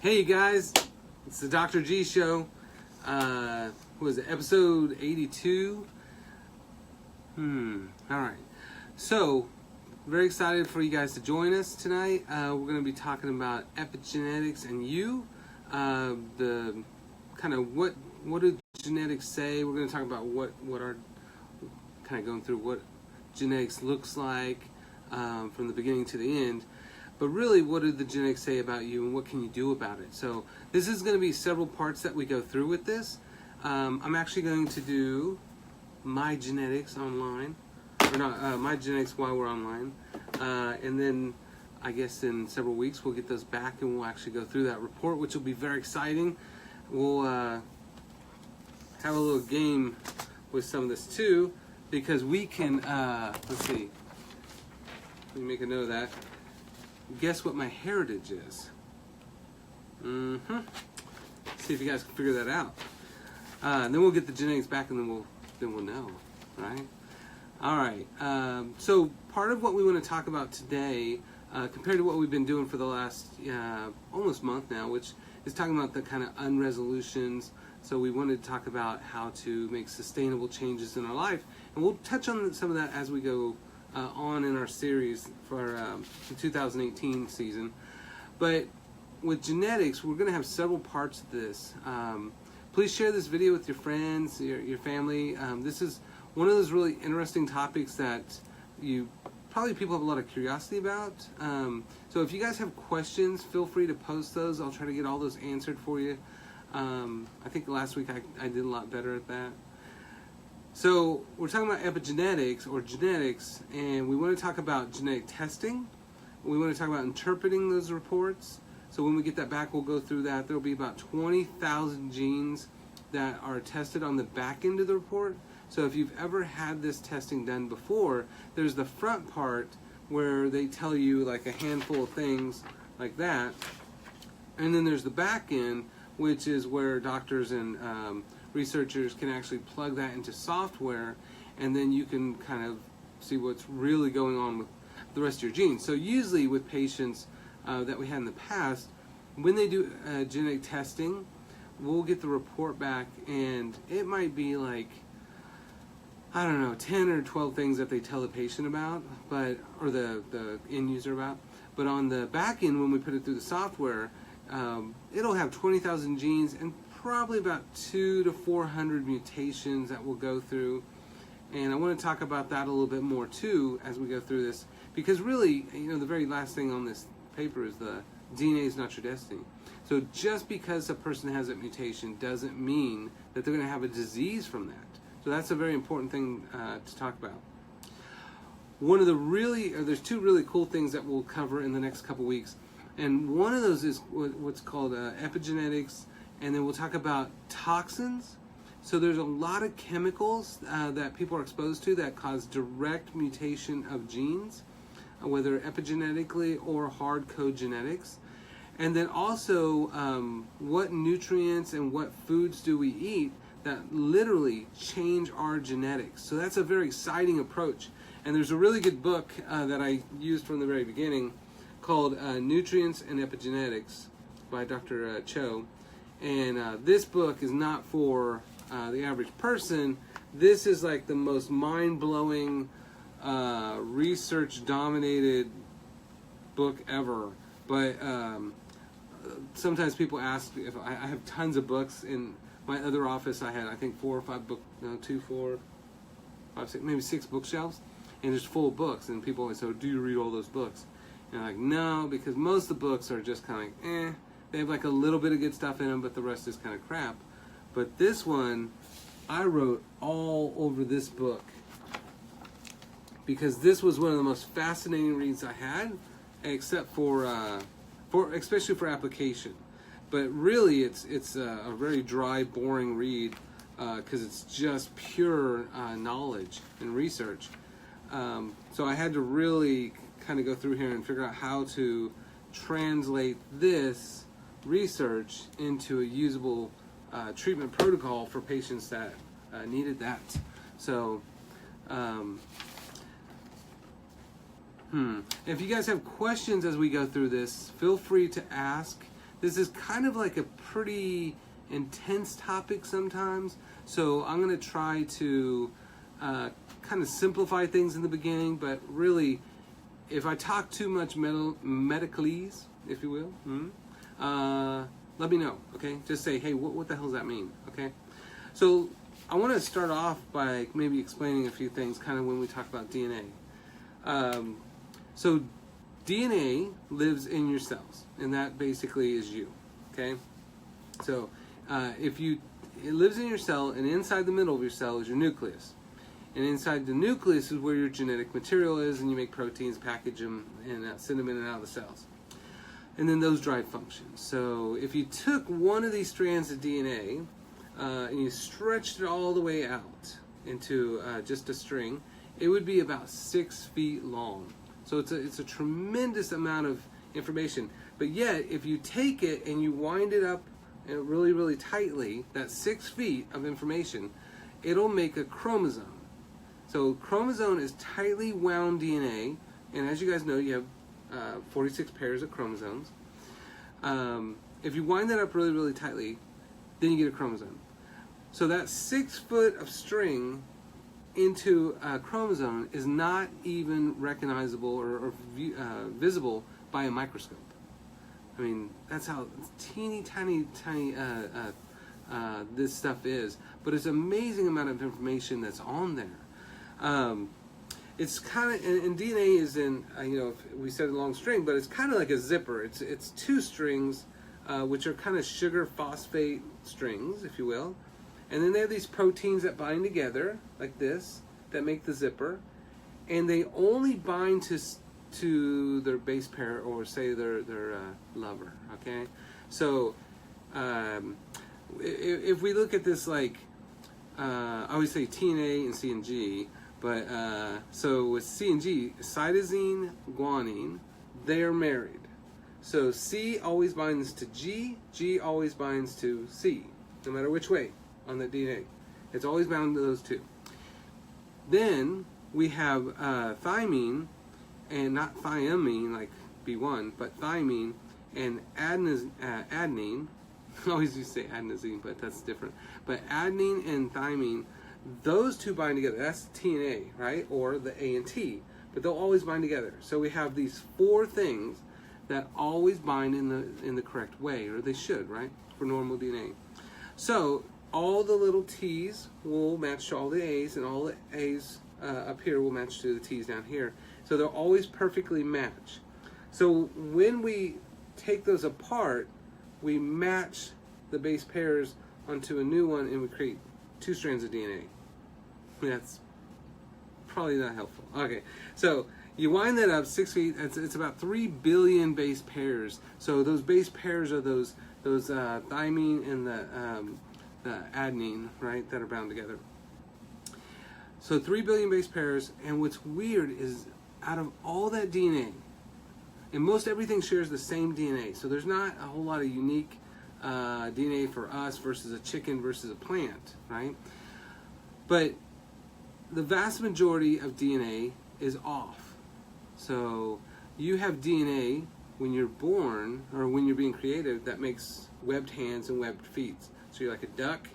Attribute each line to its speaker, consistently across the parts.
Speaker 1: Hey you guys, it's the Dr. G Show. What was it, episode 82? Alright. So, very excited for you guys to join us tonight. We're going to be talking about epigenetics and you. The kind of what do genetics say? We're going to talk about what our, kind of going through what genetics looks like from the beginning to the end. But really, what do the genetics say about you and what can you do about it? So this is going to be several parts that we go through with this. I'm actually going to do my genetics online, or not, my genetics while we're online. And then I guess in several weeks we'll get those back and we'll actually go through that report, which will be very exciting. We'll have a little game with some of this too, because we can, let's see, let me make a note of that. Guess what my heritage is? See if you guys can figure that out. And then we'll get the genetics back, and then we'll know, right? All right. So part of what we want to talk about today, compared to what we've been doing for the last almost month now, which is talking about the kind of unresolutions. So we wanted to talk about how to make sustainable changes in our life, and we'll touch on some of that as we go on in our series for the 2018 season. But with genetics, we're going to have several parts of this. Please share this video with your friends, your family. This is one of those really interesting topics that people have a lot of curiosity about. So if you guys have questions, feel free to post those. I'll try to get all those answered for you. I think last week I did a lot better at that. So we're talking about epigenetics or genetics, and we want to talk about genetic testing. We want to talk about interpreting those reports. So when we get that back, we'll go through that. There will be about 20,000 genes that are tested on the back end of the report. So if you've ever had this testing done before, there's the front part where they tell you like a handful of things like that. And then there's the back end, which is where doctors and researchers can actually plug that into software, and then you can kind of see what's really going on with the rest of your genes. So usually with patients that we had in the past, when they do genetic testing, we'll get the report back, and it might be like, I don't know, 10 or 12 things that they tell the patient about, or the end user about. But on the back end, when we put it through the software, it'll have 20,000 genes and probably about 200 to 400 mutations that we'll go through. And I want to talk about that a little bit more too as we go through this, because really, the very last thing on this paper is the DNA is not your destiny. So just because a person has that mutation doesn't mean that they're going to have a disease from that. So that's a very important thing to talk about. There's two really cool things that we'll cover in the next couple weeks. And one of those is what's called epigenetics, and then we'll talk about toxins. So there's a lot of chemicals that people are exposed to that cause direct mutation of genes, whether epigenetically or hard code genetics. And then also what nutrients and what foods do we eat that literally change our genetics. So that's a very exciting approach. And there's a really good book that I used from the very beginning called Nutrients and Epigenetics by Dr. Cho. And this book is not for the average person. This is like the most mind-blowing, research-dominated book ever. But sometimes people ask if I have tons of books in my other office. I had, I think, 4 or 5 books, 2, 4, 5, 6, maybe 6 bookshelves, and it's full of books. And people always say, "Do you read all those books?" And I'm like, no, because most of the books are just kind of like, They have like a little bit of good stuff in them, but the rest is kind of crap. But this one, I wrote all over this book because this was one of the most fascinating reads I had, except for especially for application. But really, it's a very dry, boring read because it's just pure knowledge and research. So I had to really kind of go through here and figure out how to translate this research into a usable treatment protocol for patients that needed that. So if you guys have questions as we go through this, feel free to ask. this is kind of like a pretty intense topic sometimes. So I'm going to try to kind of simplify things in the beginning, but really, if I talk too much medicalese, if you will, let me know, okay? Just say, hey, what the hell does that mean, okay? So I want to start off by maybe explaining a few things kind of when we talk about DNA. So DNA lives in your cells, and that basically is you, okay? So it lives in your cell, and inside the middle of your cell is your nucleus. And inside the nucleus is where your genetic material is, and you make proteins, package them, and send them in and out of the cells. And then those drive functions. So if you took one of these strands of DNA and you stretched it all the way out into just a string, it would be about 6 feet long. So it's a tremendous amount of information. But yet, if you take it and you wind it up really, really tightly, that 6 feet of information, it'll make a chromosome. So chromosome is tightly wound DNA, and as you guys know, you have 46 pairs of chromosomes. If you wind that up really, really tightly, then you get a chromosome. So that 6 foot of string into a chromosome is not even recognizable or visible by a microscope. I mean, that's how teeny tiny this stuff is. But it's an amazing amount of information that's on there. It's kind of, and DNA is in, we said a long string, but it's kind of like a zipper. It's 2 strings, which are kind of sugar phosphate strings, if you will. And then they have these proteins that bind together, like this, that make the zipper. And they only bind to their base pair, or say their lover, okay? So, if we look at this like, I always say T and A and C and G, but so with C and G, cytosine, guanine, they are married. So C always binds to G, G always binds to C, no matter which way on the DNA. It's always bound to those two. Then we have thymine, and not thiamine like B1, but thymine and adenine. I always used to say adenosine, but that's different. But adenine and thymine, those two bind together. That's T and A, right? Or the A and T. But they'll always bind together. So we have these 4 things that always bind in the correct way, or they should, right? For normal DNA. So all the little T's will match to all the A's, and all the A's up here will match to the T's down here. So they'll always perfectly match. So when we take those apart, we match the base pairs onto a new one, and we create 2 strands of DNA. That's probably not helpful. Okay, so you wind that up 6 feet. It's about 3 billion base pairs. So those base pairs are those thymine and the adenine, right, that are bound together. So 3 billion base pairs. And what's weird is, out of all that DNA, and most everything shares the same DNA. So there's not a whole lot of unique DNA for us versus a chicken versus a plant, right? But the vast majority of DNA is off. So you have DNA when you're born, or when you're being created, that makes webbed hands and webbed feet. So you're like a duck.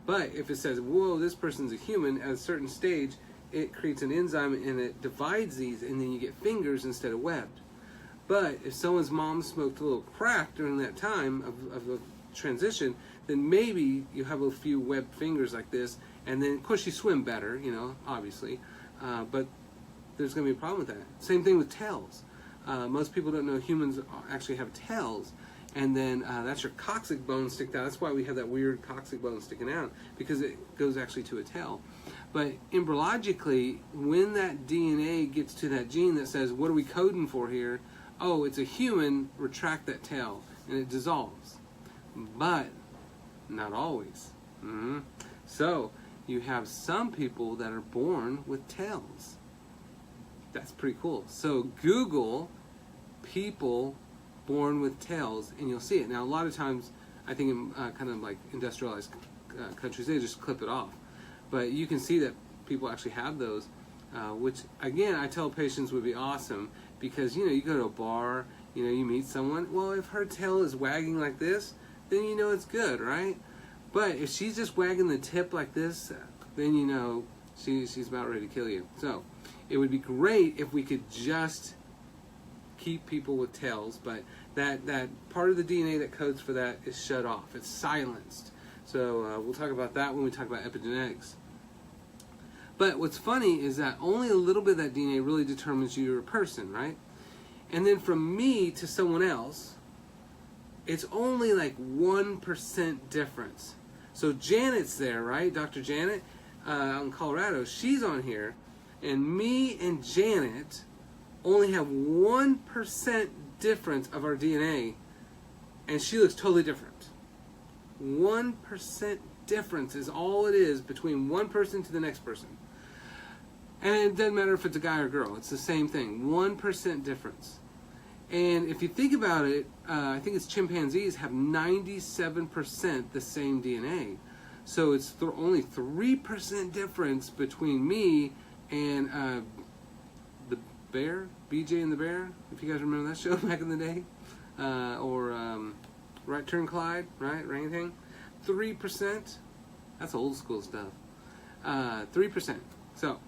Speaker 1: But if it says, whoa, this person's a human, at a certain stage, it creates an enzyme and it divides these, and then you get fingers instead of webbed. But if someone's mom smoked a little crack during that time of the transition, then maybe you have a few webbed fingers like this, and then of course you swim better, obviously, but there's going to be a problem with that. Same thing with tails. Most people don't know humans actually have tails, and then that's your coccyx bone sticking out. That's why we have that weird coccyx bone sticking out, because it goes actually to a tail. But embryologically, when that DNA gets to that gene that says, what are we coding for here? Oh, it's a human, retract that tail, and it dissolves. But not always. So you have some people that are born with tails. That's pretty cool. So Google people born with tails, and you'll see it. Now, a lot of times, I think in kind of like industrialized countries, they just clip it off. But you can see that people actually have those, which, again, I tell patients would be awesome, because, you go to a bar, You know, you meet someone, well, if her tail is wagging like this, then you know it's good, right? But if she's just wagging the tip like this, then you know she's about ready to kill you. So it would be great if we could just keep people with tails, but that part of the DNA that codes for that is shut off. It's silenced. So we'll talk about that when we talk about epigenetics. But what's funny is that only a little bit of that DNA really determines you're a person, right? And then from me to someone else, it's only like 1% difference. So Janet's there, right? Dr. Janet out in Colorado, she's on here. And me and Janet only have 1% difference of our DNA. And she looks totally different. 1% difference is all it is between one person to the next person. And it doesn't matter if it's a guy or girl. It's the same thing. 1% difference. And if you think about it, I think it's chimpanzees have 97% the same DNA. So it's only 3% difference between me and the bear, BJ and the Bear, if you guys remember that show back in the day. Or Right Turn Clyde, right? Orangutan. 3%. That's old school stuff. 3%. So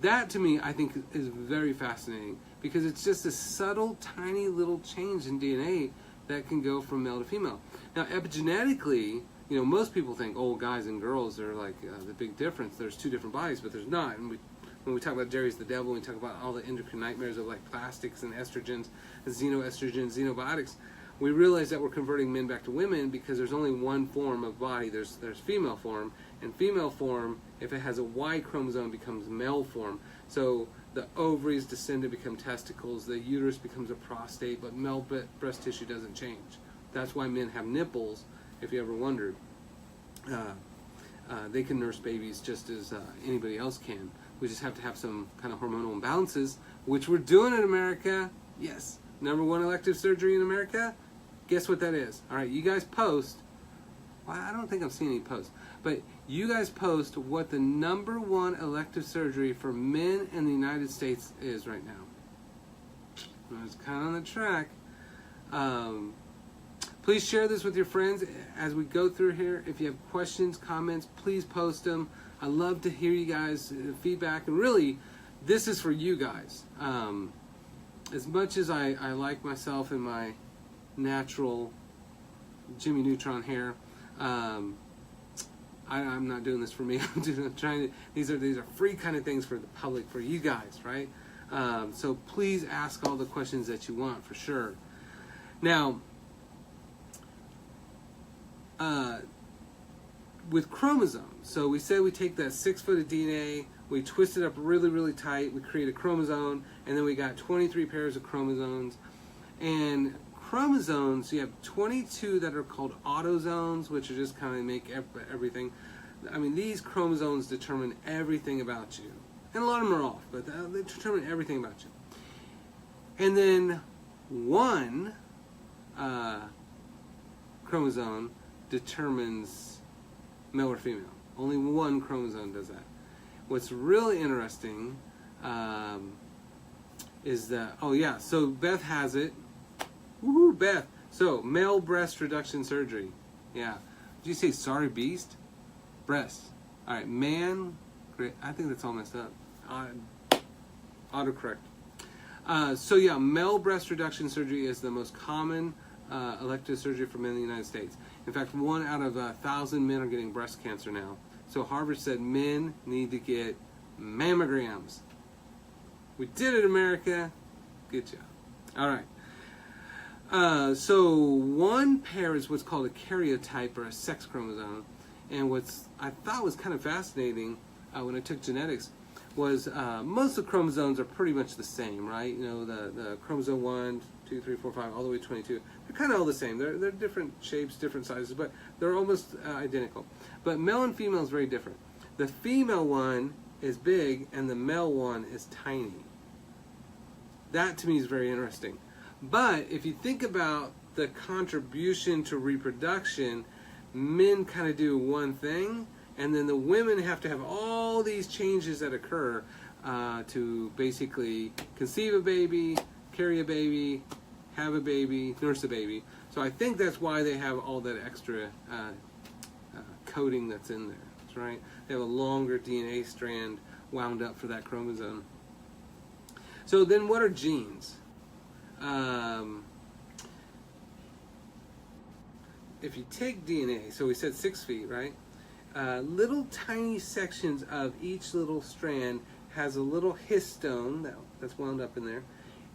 Speaker 1: that to me, I think, is very fascinating because it's just a subtle, tiny little change in DNA that can go from male to female. Now, epigenetically, you know, most people think, oh, guys and girls are like the big difference. There's two different bodies, but there's not. And when we talk about Jerry's the devil, we talk about all the endocrine nightmares of like plastics and estrogens, xenoestrogens, xenobiotics, we realize that we're converting men back to women because there's only one form of body. There's female form, and female form, if it has a Y chromosome, becomes male form. So the ovaries descend to become testicles, the uterus becomes a prostate, but male breast tissue doesn't change. That's why men have nipples, if you ever wondered. They can nurse babies just as anybody else can. We just have to have some kind of hormonal imbalances, which we're doing in America. Yes, #1 elective surgery in America. Guess what that is? All right, you guys post. Well, I don't think I'm seeing any posts, but you guys post what the #1 elective surgery for men in the United States is right now. I was kind of on the track. Please share this with your friends as we go through here. If you have questions, comments, please post them. I love to hear you guys' feedback. And really, this is for you guys. As much as I like myself and my natural Jimmy Neutron hair, I'm not doing this for me. I'm trying to. These are free kind of things for the public, for you guys, right? So please ask all the questions that you want, for sure. Now, with chromosomes, so we said we take that 6 foot of DNA, we twist it up really, really tight, we create a chromosome, and then we got 23 pairs of chromosomes. And chromosomes, you have 22 that are called autosomes, which are just kind of make everything. I mean, these chromosomes determine everything about you. And a lot of them are off, but they determine everything about you. And then one chromosome determines male or female. Only one chromosome does that. What's really interesting is that, oh yeah, so Beth has it. Woohoo, Beth. So, male breast reduction surgery. Yeah. Did you say sorry beast? Breast. Alright, man. Great. I think that's all messed up. Autocorrect. So yeah, male breast reduction surgery is the most common elective surgery for men in the United States. In fact, 1 out of 1,000 men are getting breast cancer now. So Harvard said men need to get mammograms. We did it, America. Good job. All right. So one pair is what's called a karyotype, or a sex chromosome. And what's I thought was kind of fascinating when I took genetics was most of the chromosomes are pretty much the same, right? You know, the chromosome 1, 2, 3, 4, 5, all the way to 22. They're kind of all the same. They're different shapes, different sizes, but they're almost identical. But male and female is very different. The female one is big, and the male one is tiny. That, to me, is very interesting. But if you think about the contribution to reproduction, men kind of do one thing, and then the women have to have all these changes that occur to basically conceive a baby, carry a baby, have a baby, nurse a baby. So I think that's why they have all that extra coding that's in there. That's right. They have a longer DNA strand wound up for that chromosome. So then what are genes? If you take DNA, so we said 6 feet, right? Little tiny sections of each little strand has a little histone that's wound up in there.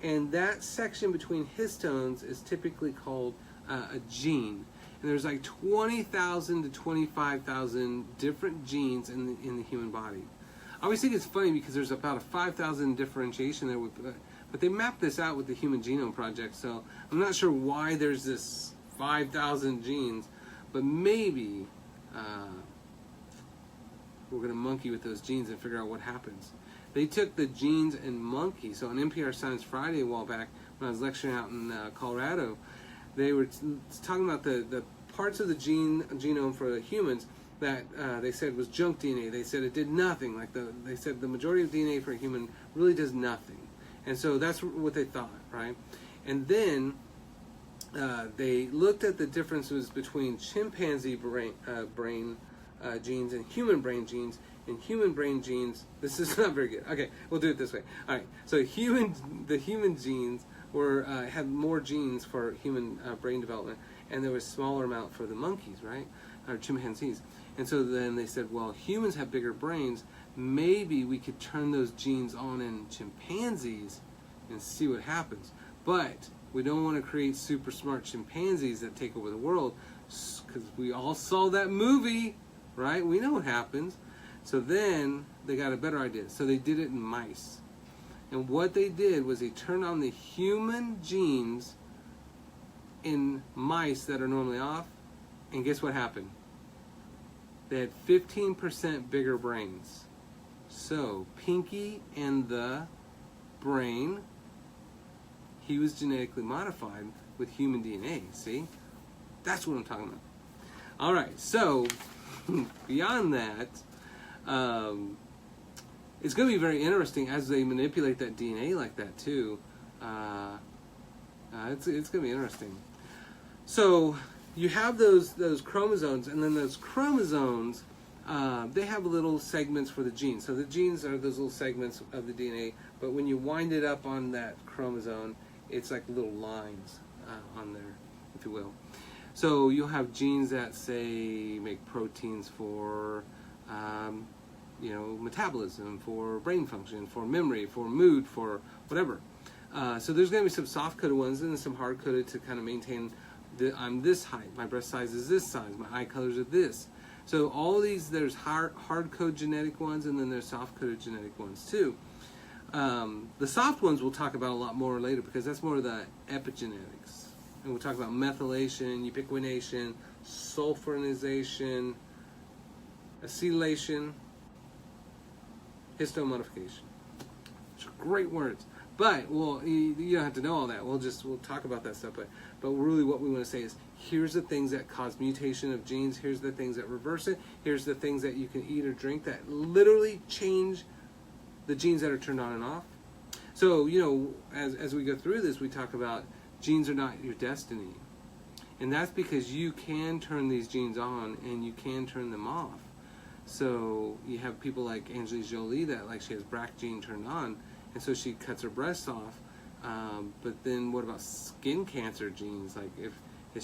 Speaker 1: And that section between histones is typically called a gene. And there's like 20,000 to 25,000 different genes in the human body. I always think it's funny because there's about a 5,000 differentiation there, but they mapped this out with the Human Genome Project, so I'm not sure why there's this 5,000 genes, but maybe we're going to monkey with those genes and figure out what happens. They took the genes in monkeys. So on NPR Science Friday a while back, when I was lecturing out in Colorado, they were talking about the parts of the genome for the humans that they said was junk DNA. They said it did nothing. They said the majority of DNA for a human really does nothing. And so that's what they thought, right? And then they looked at the differences between chimpanzee brain genes and human brain genes. And human brain genes, this is not very good. Okay, we'll do it this way. All right, so the human genes had more genes for human brain development, and there was a smaller amount for the monkeys, right, or chimpanzees. And so then they said, well, humans have bigger brains. Maybe we could turn those genes on in chimpanzees and see what happens. But we don't want to create super smart chimpanzees that take over the world, because we all saw that movie, right? We know what happens. So then they got a better idea. So they did it in mice. And what they did was they turned on the human genes in mice that are normally off. And guess what happened? They had 15% bigger brains. So Pinky and the brain, he was genetically modified with human DNA. See? That's what I'm talking about. All right. So beyond that, it's going to be very interesting as they manipulate that DNA like that too. It's going to be interesting. So you have those chromosomes, and then those chromosomes, they have little segments for the genes. So the genes are those little segments of the DNA, but when you wind it up on that chromosome, it's like little lines on there, if you will. So you'll have genes that say make proteins for metabolism, for brain function, for memory, for mood, for whatever. So there's going to be some soft-coded ones and some hard-coded to kind of maintain I'm this height, my breast size is this size, my eye colors are this. So all these, there's hard-code genetic ones, and then there's soft-coded genetic ones too. The soft ones we'll talk about a lot more later, because that's more of the epigenetics. And we'll talk about methylation, ubiquination, sulfurinization, acetylation, histone modification. Which are great words. But you don't have to know all that. We'll talk about that stuff. But really what we want to say is, here's the things that cause mutation of genes. Here's the things that reverse it. Here's the things that you can eat or drink that literally change the genes that are turned on and off. So, as we go through this, we talk about genes are not your destiny. And that's because you can turn these genes on and you can turn them off. So you have people like Angelina Jolie that she has BRCA gene turned on, and so she cuts her breasts off. But then what about skin cancer genes? Like if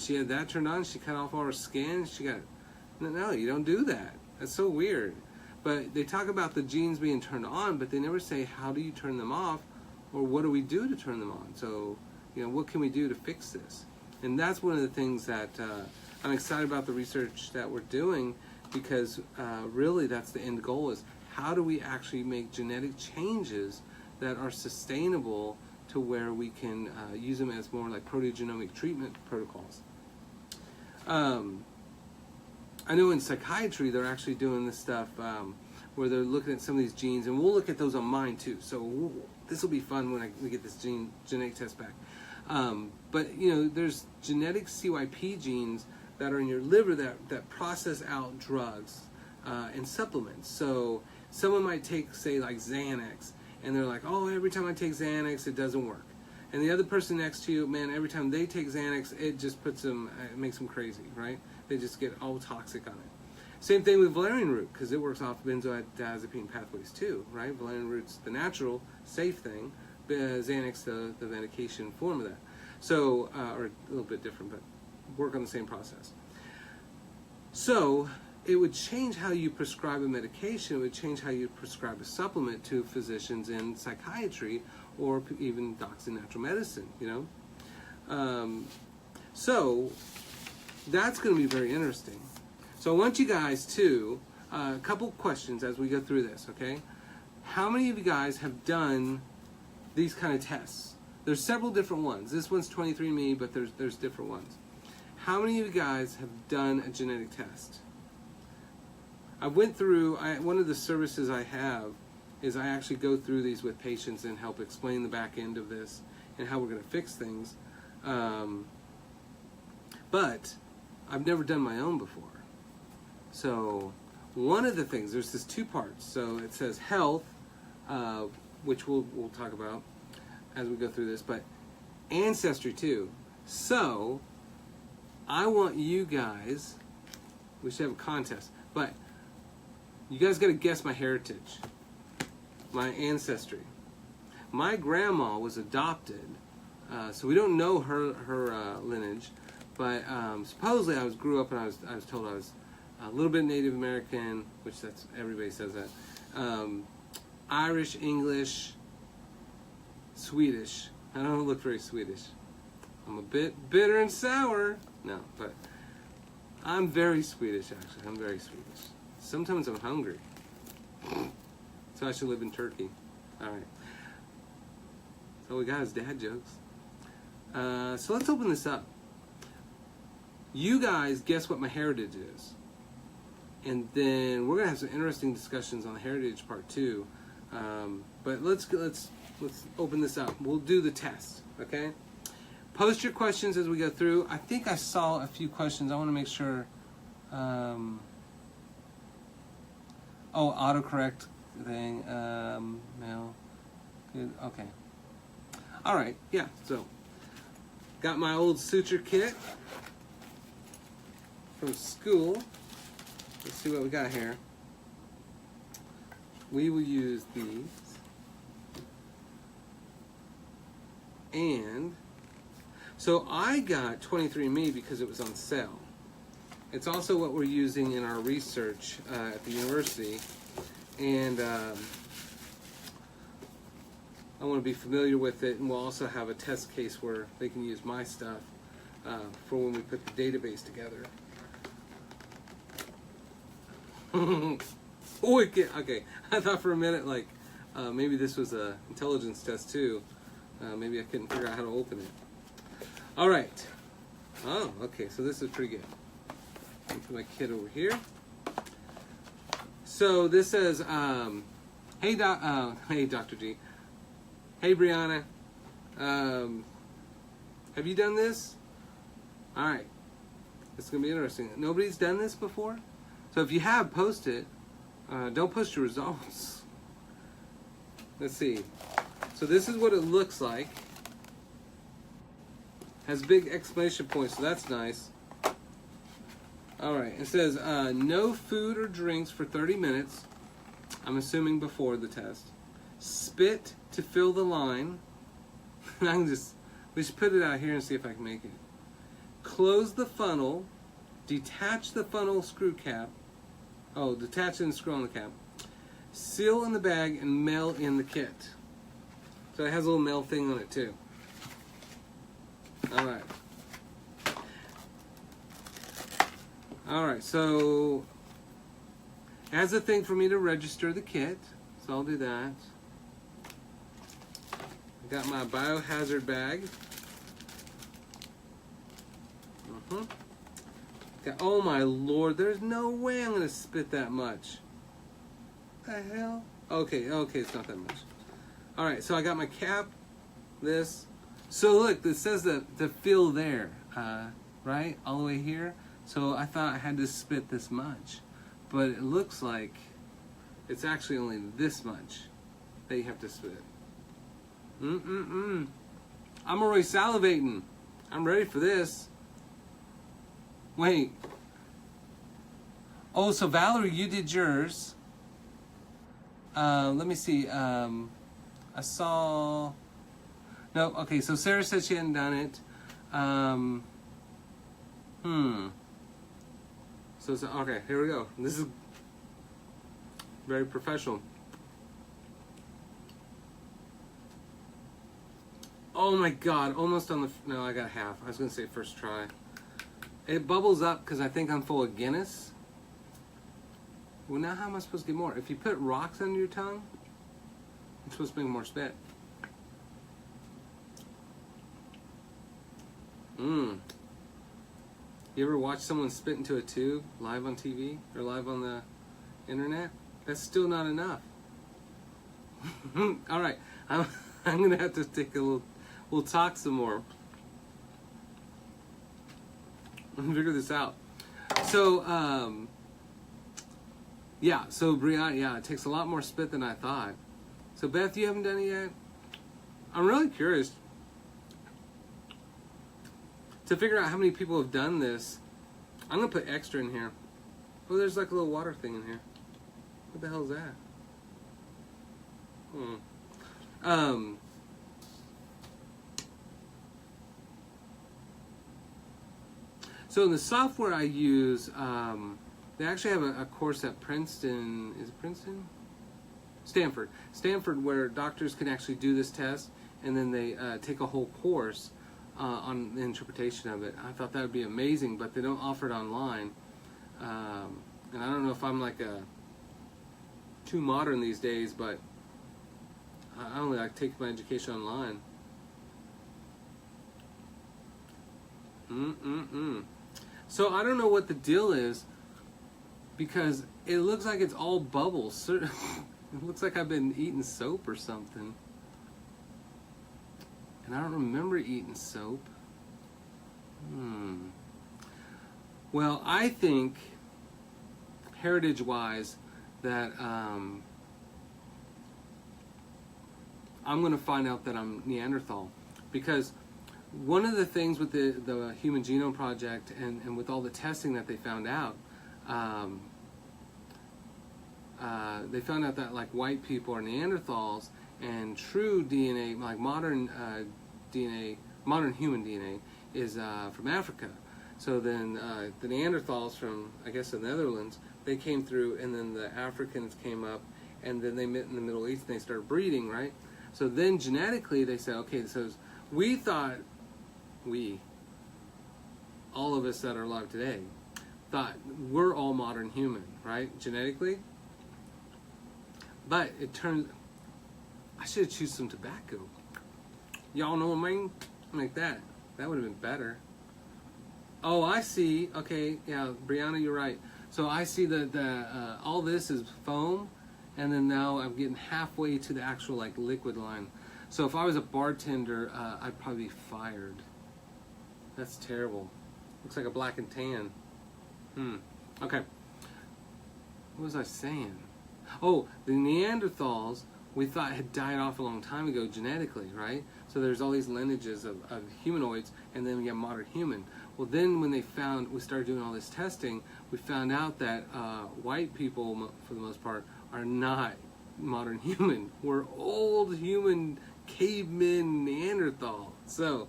Speaker 1: she had that turned on, she cut off all her skin, no, you don't do that. That's so weird. But they talk about the genes being turned on, but they never say how do you turn them off, or what do we do to turn them on? So, what can we do to fix this? And that's one of the things that I'm excited about the research that we're doing, because really that's the end goal, is how do we actually make genetic changes that are sustainable to where we can use them as more like proteogenomic treatment protocols. I know in psychiatry they're actually doing this stuff where they're looking at some of these genes, and we'll look at those on mine too. So this will be fun when we get this genetic test back. But there's genetic CYP genes that are in your liver that process out drugs and supplements. So someone might take, say, like Xanax, and they're like, oh, every time I take Xanax, it doesn't work. And the other person next to you, man, every time they take Xanax, it just puts them, it makes them crazy, right? They just get all toxic on it. Same thing with valerian root, because it works off benzodiazepine pathways too, right? Valerian root's the natural, safe thing. Xanax, the medication form of that. So, or a little bit different, but work on the same process. So, it would change how you prescribe a medication. It would change how you prescribe a supplement to physicians in psychiatry or even docs in natural medicine, you know? So, that's going to be very interesting. So I want you guys to, a couple questions as we go through this, okay? How many of you guys have done these kind of tests? There's several different ones. This one's 23andMe, but there's different ones. How many of you guys have done a genetic test? I went through, one of the services I have is I actually go through these with patients and help explain the back end of this and how we're going to fix things. But I've never done my own before. So one of the things, there's this two parts. So it says health, which we'll talk about as we go through this, but ancestry too. So I want you guys, we should have a contest, but you guys got to guess my heritage, my ancestry. My grandma was adopted, so we don't know her lineage, but supposedly I grew up and I was told I was a little bit Native American, which everybody says that. Irish, English, Swedish. I don't look very Swedish. I'm a bit bitter and sour. No, but I'm very Swedish actually. I'm very Swedish. Sometimes I'm hungry. So I should live in Turkey. Alright. So we got is dad jokes. So let's open this up. You guys guess what my heritage is. And then we're gonna have some interesting discussions on the heritage part too. But let's open this up. We'll do the test, okay? Post your questions as we go through. I think I saw a few questions. I want to make sure. Oh, autocorrect thing. No. Good. Okay. All right. Yeah. So, got my old suture kit from school. Let's see what we got here. We will use these. And so I got 23andMe because it was on sale. It's also what we're using in our research at the university. And I want to be familiar with it, and we'll also have a test case where they can use my stuff for when we put the database together. Oh, okay. I thought for a minute like maybe this was an intelligence test too. Maybe I couldn't figure out how to open it. All right. Oh, okay. So this is pretty good. Put my kit over here. So this says, hey Dr. G. Hey Brianna. Have you done this? All right. It's gonna be interesting. Nobody's done this before, so if you have, post it. Don't post your results. Let's see. So this is what it looks like. Has big exclamation points, so that's nice. Alright, it says no food or drinks for 30 minutes. I'm assuming before the test. Spit to fill the line. We should put it out here and see if I can make it. Close the funnel. Detach the funnel screw cap. Oh, detach it and screw on the cap. Seal in the bag and mail in the kit. So it has a little mail thing on it too. Alright. Alright, so it has a thing for me to register the kit. So I'll do that. I got my biohazard bag. Oh my lord, there's no way I'm gonna spit that much. The hell? Okay, it's not that much. Alright, so I got my cap, this. So look, it says the fill there, right? All the way here. So I thought I had to spit this much. But it looks like it's actually only this much that you have to spit. I'm already salivating. I'm ready for this. Wait. Oh, so Valerie, you did yours. Let me see. I saw... No, okay, so Sarah said she hadn't done it. So, okay, here we go. This is very professional. Oh my God, almost on the... No, I got half. I was going to say first try. It bubbles up because I think I'm full of Guinness. Well, now how am I supposed to get more? If you put rocks under your tongue, it's supposed to make more spit. You ever watch someone spit into a tube live on TV or live on the internet? That's still not enough. All right, I'm gonna have to take a little. We'll talk some more. We'll figure this out. So, yeah. So Brianna, yeah, it takes a lot more spit than I thought. So Beth, you haven't done it yet? I'm really curious to figure out how many people have done this. I'm gonna put extra in here. Oh, there's like a little water thing in here. What the hell is that? So in the software I use, they actually have a course at Princeton. Is it Princeton? Stanford, where doctors can actually do this test, and then they take a whole course on the interpretation of it. I thought that would be amazing, but they don't offer it online. And I don't know if I'm like too modern these days, but I only like take my education online. So I don't know what the deal is, because it looks like it's all bubbles. It looks like I've been eating soap or something. And I don't remember eating soap. Well, I think, heritage-wise, that I'm going to find out that I'm Neanderthal. Because one of the things with the Human Genome Project and with all the testing that they found out, they found out that like white people are Neanderthals, and true DNA, like modern DNA, modern human DNA, is from Africa. So then the Neanderthals from, I guess, the Netherlands, they came through, and then the Africans came up, and then they met in the Middle East, and they started breeding, right? So then genetically they said, okay, so we thought, all of us that are alive today, thought we're all modern human, right, genetically? But it turns, I should have chosen some tobacco. Y'all know what I mean? Like that. That would have been better. Oh, I see. Okay, yeah, Brianna, you're right. So I see that all this is foam, and then now I'm getting halfway to the actual like liquid line. So if I was a bartender, I'd probably be fired. That's terrible. Looks like a black and tan. Okay. What was I saying? Oh, the Neanderthals, we thought had died off a long time ago genetically, right? So there's all these lineages of humanoids, and then we have modern human. Well, then when we started doing all this testing, we found out that white people, for the most part, are not modern human. We're old human cavemen Neanderthal. So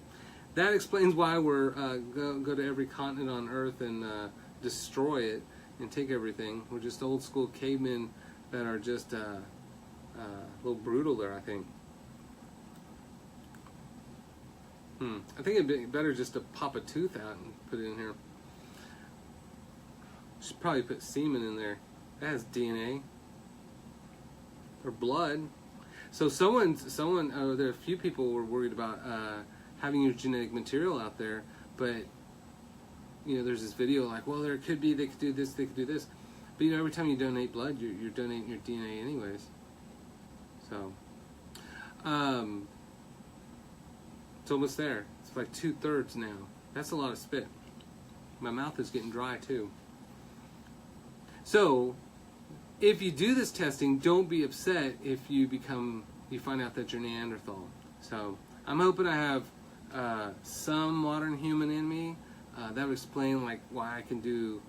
Speaker 1: that explains why we're go to every continent on Earth and destroy it and take everything. We're just old school cavemen that are just a little brutal there, I think. I think it'd be better just to pop a tooth out and put it in here. Should probably put semen in there. That has DNA. Or blood. So there are a few people were worried about having your genetic material out there, but there's this video like, well, there could be, they could do this, they could do this. But every time you donate blood, you're donating your DNA anyways. So, it's almost there. It's like 2/3 now. That's a lot of spit. My mouth is getting dry too. So, if you do this testing, don't be upset if you find out that you're Neanderthal. So, I'm hoping I have some modern human in me. That would explain like why I can do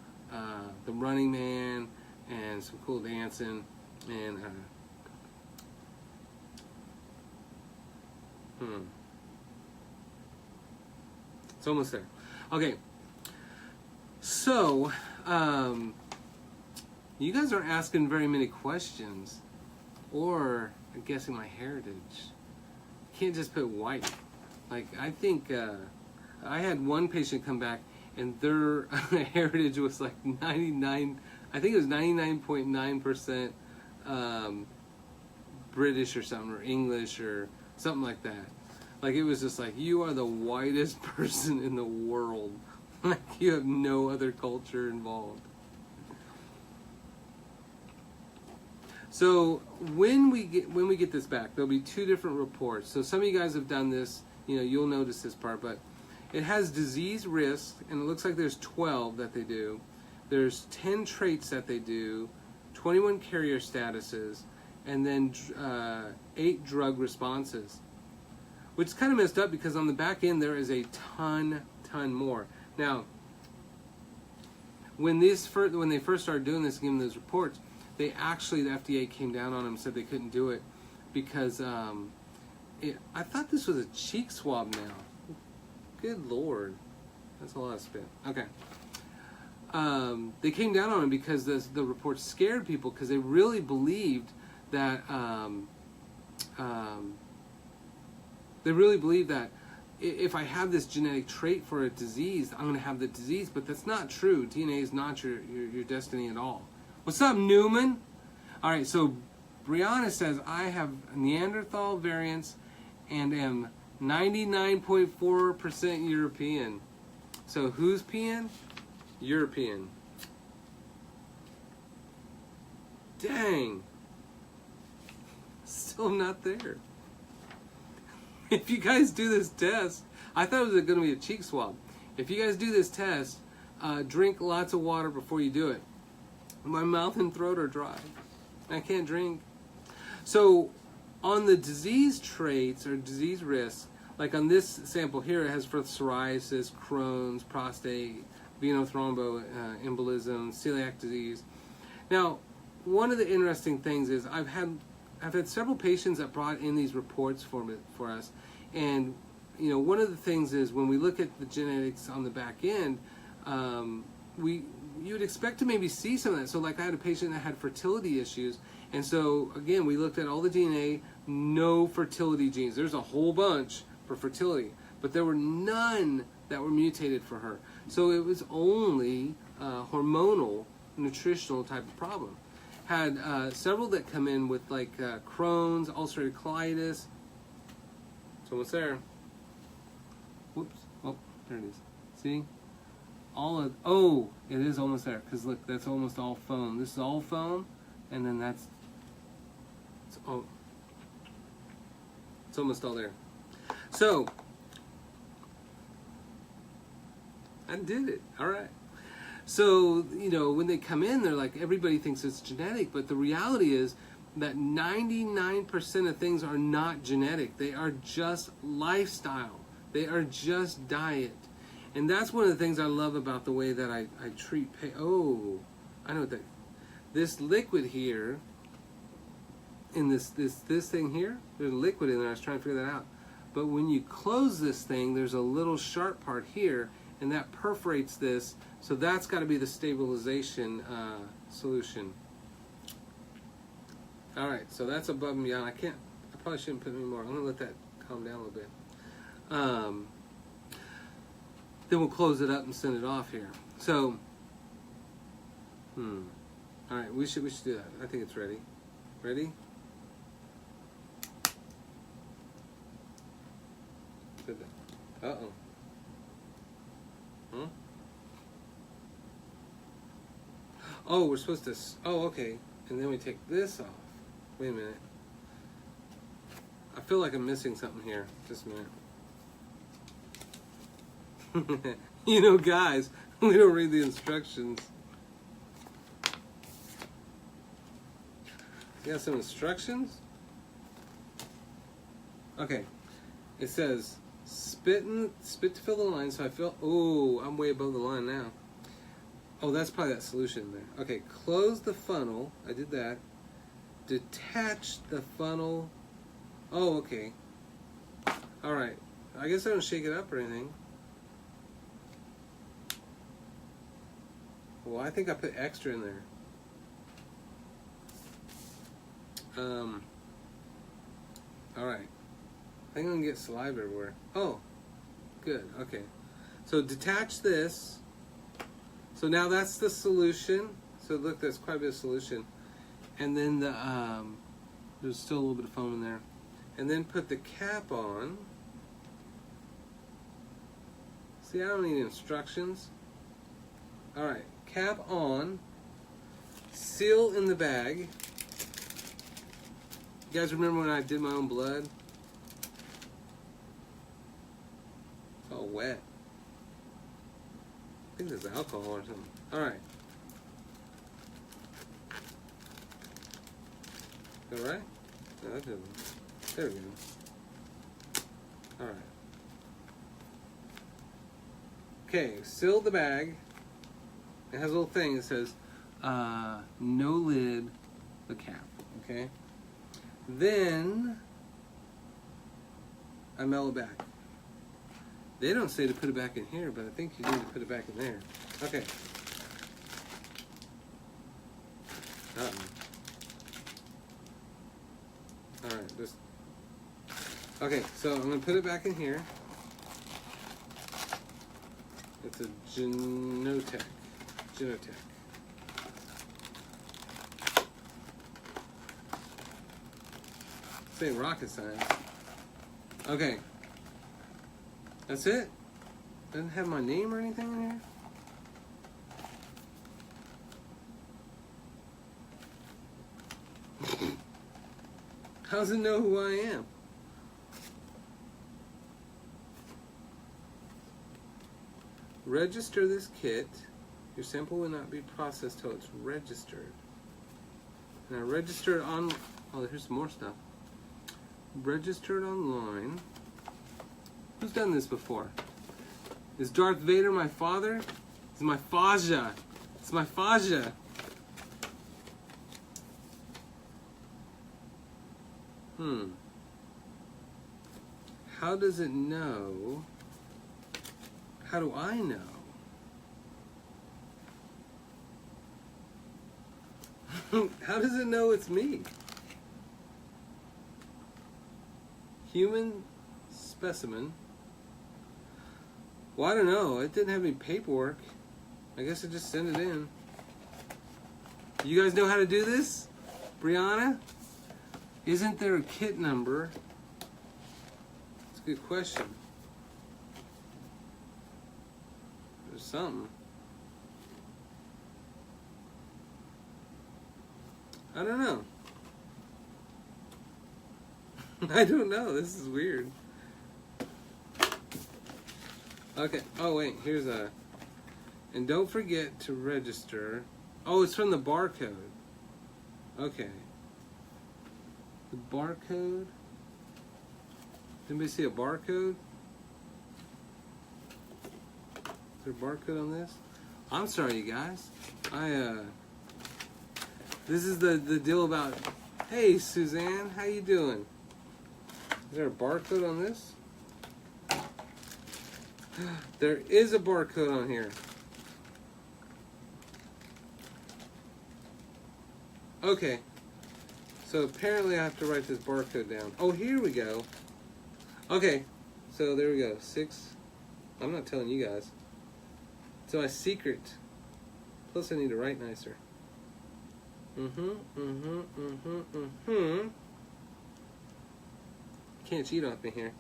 Speaker 1: the Running Man and some cool dancing and it's almost there. Okay, so you guys aren't asking very many questions or guessing my heritage. You can't just put white. Like, I think I had one patient come back and their heritage was like 99, I think it was 99.9% British or something, or English or something like that. Like, it was just like, you are the whitest person in the world. Like, you have no other culture involved. So when we get this back, there'll be two different reports. So some of you guys have done this, you know, you'll notice this part, but it has disease risk, and it looks like there's 12 that they do. There's 10 traits that they do, 21 carrier statuses, and then 8 drug responses. Which is kind of messed up because on the back end there is a ton more. Now, when they first started doing this, giving those reports, they actually, the FDA came down on them and said they couldn't do it because I thought this was a cheek swab now. Good Lord. That's a lot of spit. Okay. They came down on them because the reports scared people because they really believed that if I have this genetic trait for a disease, I'm going to have the disease, but that's not true. DNA is not your destiny at all. What's up, Newman? All right, so Brianna says, I have Neanderthal variants and am 99.4% European. So who's peeing? European. Dang. Still not there. If you guys do this test, I thought it was going to be a cheek swab. If you guys do this test, drink lots of water before you do it. My mouth and throat are dry. I can't drink. So on the disease traits or disease risks, like on this sample here, it has for psoriasis, Crohn's, prostate, venous thromboembolism, celiac disease. Now, one of the interesting things is I've had several patients that brought in these reports for us, and you know, one of the things is when we look at the genetics on the back end, you would expect to maybe see some of that. So like I had a patient that had fertility issues, and so again we looked at all the DNA, no fertility genes. There's a whole bunch for fertility, but there were none that were mutated for her. So it was only hormonal, nutritional type of problem. Had several that come in with like Crohn's, ulcerative colitis. It's almost there. Whoops. Oh, there it is. See? It is almost there. Because look, that's almost all foam. This is all foam, and then it's almost all there. So, I did it. All right. So, you know, when they come in, they're like, everybody thinks it's genetic, but the reality is that 99% of things are not genetic. They are just lifestyle. They are just diet. And that's one of the things I love about the way that I treat I know what that, this liquid here, in this thing here, there's a liquid in there. I was trying to figure that out. But when you close this thing, there's a little sharp part here, and that perforates this. So that's got to be the stabilization solution. All right, so that's above and beyond. I probably shouldn't put any more. I'm going to let that calm down a little bit. Then we'll close it up and send it off here. So, all right, we should do that. I think it's ready. Ready? Uh-oh. Huh? Oh, we're supposed to... Oh, okay. And then we take this off. Wait a minute. I feel like I'm missing something here. Just a minute. You know, guys, we don't read the instructions. You got some instructions? Okay. It says, spit to fill the line. So I feel, oh, I'm way above the line now. Oh, that's probably that solution in there. Okay, close the funnel. I did that. Detach the funnel. Oh, okay. All right. I guess I don't shake it up or anything. Well, I think I put extra in there. All right. I think I'm gonna get saliva everywhere. Oh, good. Okay. So detach this. So now that's the solution. So look, there's quite a bit of solution. And then the there's still a little bit of foam in there. And then put the cap on. See, I don't need instructions. All right, cap on. Seal in the bag. You guys remember when I did my own blood? It's all wet. I think there's alcohol or something. All right. All right. No, that doesn't. There we go. All right. Okay, seal the bag. It has a little thing that says, no lid, the cap. Okay. Then I mail it back. They don't say to put it back in here, but I think you need to put it back in there. Okay. Alright, just... Okay, so I'm going to put it back in here. It's a Genotech. This ain't rocket science. Okay. That's it? Doesn't have my name or anything in here? How does it know who I am? Register this kit. Your sample will not be processed till it's registered. Now registered on... Oh, here's some more stuff. Registered online. Who's done this before? Is Darth Vader my father? It's my Faja. It's my Faja. How does it know? How do I know? How does it know it's me? Human specimen. Well, I don't know. It didn't have any paperwork. I guess I just sent it in. You guys know how to do this? Brianna? Isn't there a kit number? It's a good question. There's something. I don't know. I don't know. This is weird. Okay. Oh, wait. Here's a... And don't forget to register. Oh, it's from the barcode. Okay. The barcode? Anybody see a barcode? Is there a barcode on this? I'm sorry, you guys. This is the deal about... Hey, Suzanne. How you doing? Is there a barcode on this? There is a barcode on here. Okay. So apparently I have to write this barcode down. Oh, here we go. Okay. So there we go. 6. I'm not telling you guys. It's my secret. Plus I need to write nicer. Can't cheat off me here.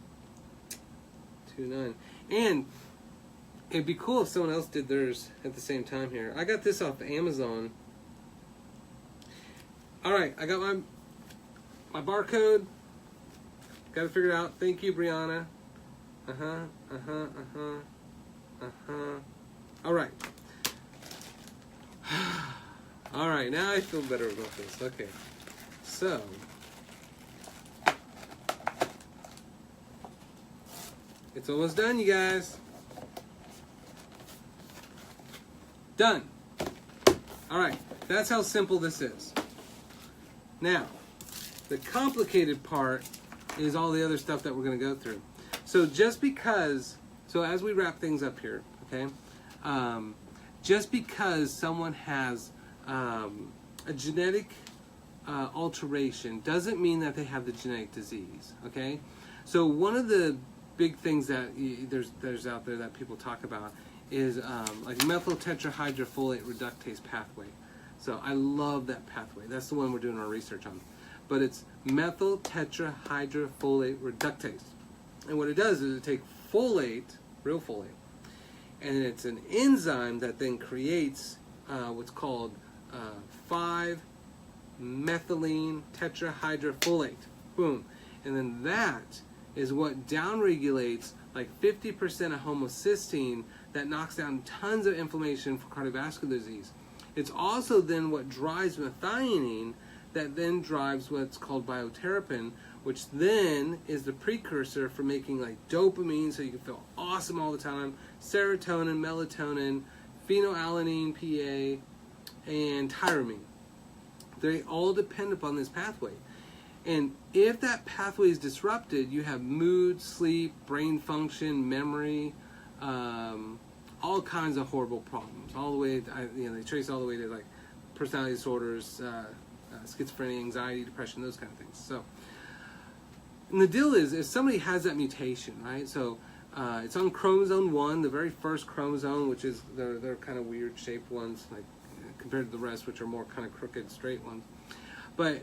Speaker 1: 2-9. And it'd be cool if someone else did theirs at the same time here. I got this off Amazon. Alright, I got my barcode. Got to figure it out. Thank you, Brianna. Alright. Alright, now I feel better about this. Okay. So It's almost done, you guys. Done. All right, that's how simple this is. Now, the complicated part is all the other stuff that we're going to go through. So just because, so as we wrap things up here, okay, just because someone has a genetic alteration doesn't mean that they have the genetic disease, okay? So one of the big things that there's out there that people talk about is like methyl tetrahydrofolate reductase pathway. So I love that pathway. That's the one we're doing our research on. But it's methyl tetrahydrofolate reductase. And what it does is it takes folate, real folate, and it's an enzyme that then creates what's called 5-methylene tetrahydrofolate. Boom. And then that is what downregulates like 50% of homocysteine that knocks down tons of inflammation for cardiovascular disease. It's also then what drives methionine that then drives what's called bioterapin, which then is the precursor for making like dopamine so you can feel awesome all the time, serotonin, melatonin, phenylalanine, PA, and tyramine. They all depend upon this pathway. And if that pathway is disrupted, you have mood, sleep, brain function, memory, all kinds of horrible problems. All the way, they trace all the way to like personality disorders, schizophrenia, anxiety, depression, those kind of things. So, and the deal is, if somebody has that mutation, right? So, it's on chromosome 1, the very first chromosome, which is they're kind of weird shaped ones, like compared to the rest, which are more kind of crooked, straight ones. But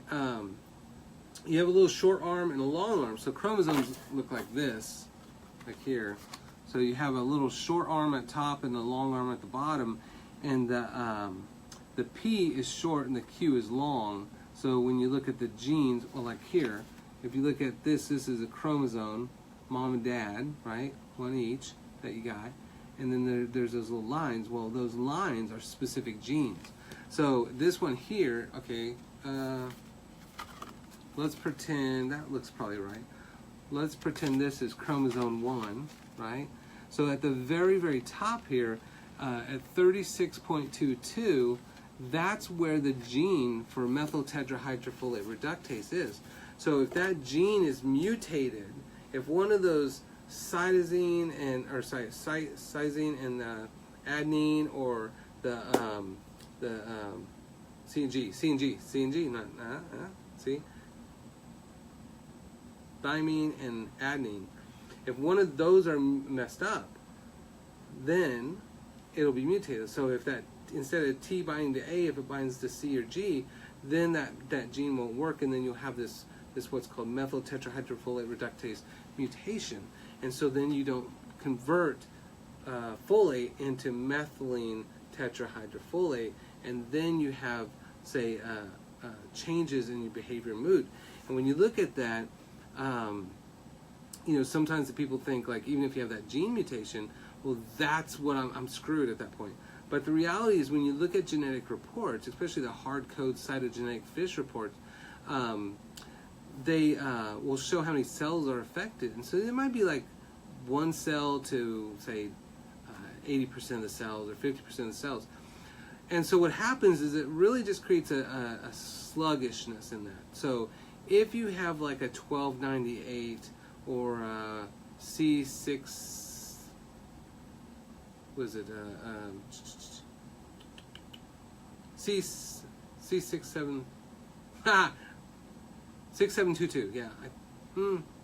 Speaker 1: you have a little short arm and a long arm. So chromosomes look like this, like here. So you have a little short arm at top and a long arm at the bottom, and the P is short and the Q is long. So when you look at the genes, well, like here, if you look at this is a chromosome, mom and dad, right? One each that you got. And then there's those little lines. Well, those lines are specific genes. So this one here, okay, let's pretend, that looks probably right. Let's pretend this is chromosome 1, right? So at the very, very top here, at 36.22, that's where the gene for methyl tetrahydrofolate reductase is. So if that gene is mutated, if one of those cytosine and adenine, or the CNG, not see, thymine and adenine. If one of those are messed up, then it'll be mutated. So if that, instead of T binding to A, if it binds to C or G, then that gene won't work, and then you'll have this what's called methyl tetrahydrofolate reductase mutation. And so then you don't convert folate into methylene tetrahydrofolate, and then you have, say, changes in your behavior and mood. And when you look at that, sometimes the people think, like, even if you have that gene mutation, well, that's what I'm screwed at that point. But the reality is, when you look at genetic reports, especially the hard code cytogenetic FISH reports, they will show how many cells are affected. And so there might be like 1 cell to, say, 80% of the cells or 50% of the cells. And so what happens is it really just creates a sluggishness in that. So if you have like a 1298 or a C6, C67, 6722, yeah.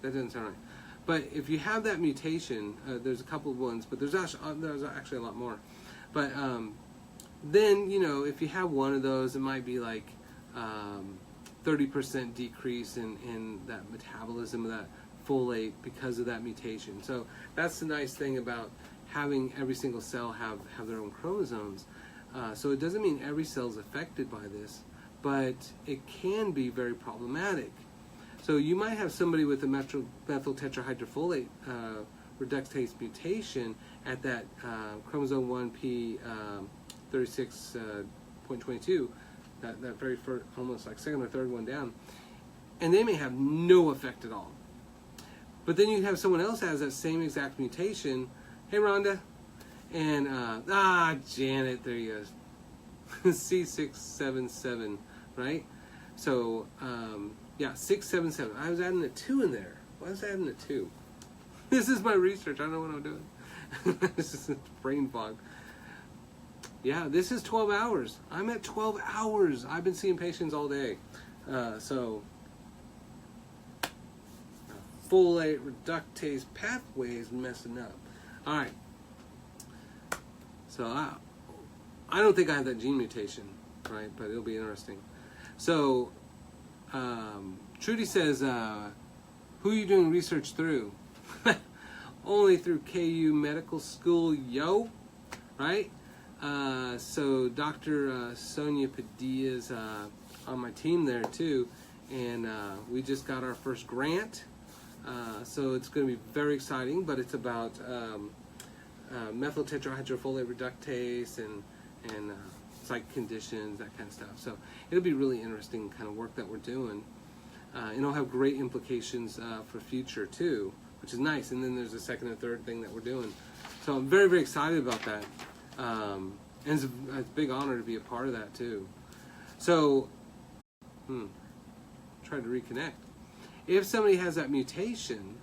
Speaker 1: That doesn't sound right. But if you have that mutation, there's a couple of ones, but there's actually a lot more. But then, if you have one of those, it might be like 30% decrease in that metabolism of that folate because of that mutation. So that's the nice thing about having every single cell have their own chromosomes. So it doesn't mean every cell is affected by this, but it can be very problematic. So you might have somebody with a methyl tetrahydrofolate reductase mutation at that chromosome 1p 36.22, that very first, almost like second or third one down, and they may have no effect at all. But then you have someone else has that same exact mutation. Hey, Rhonda. And, Janet, there he goes. C677, right? So, yeah, 677. I was adding a 2 in there. Why was I adding a 2? This is my research. I don't know what I'm doing. This is brain fog. Yeah, this is 12 hours. I'm at 12 hours. I've been seeing patients all day. So, folate reductase pathways messing up. All right. So, I don't think I have that gene mutation, right? But it'll be interesting. So, Trudy says, who are you doing research through? Only through KU Medical School, yo, right? So Dr. Sonia Padilla's on my team there too, and we just got our first grant, so it's going to be very exciting. But it's about methyl tetrahydrofolate reductase and psych conditions, that kind of stuff. So it'll be really interesting kind of work that we're doing, and it'll have great implications for future too, which is nice. And then there's a second and third thing that we're doing. So I'm very, very excited about that. And it's a big honor to be a part of that too. So, try to reconnect. If somebody has that mutation,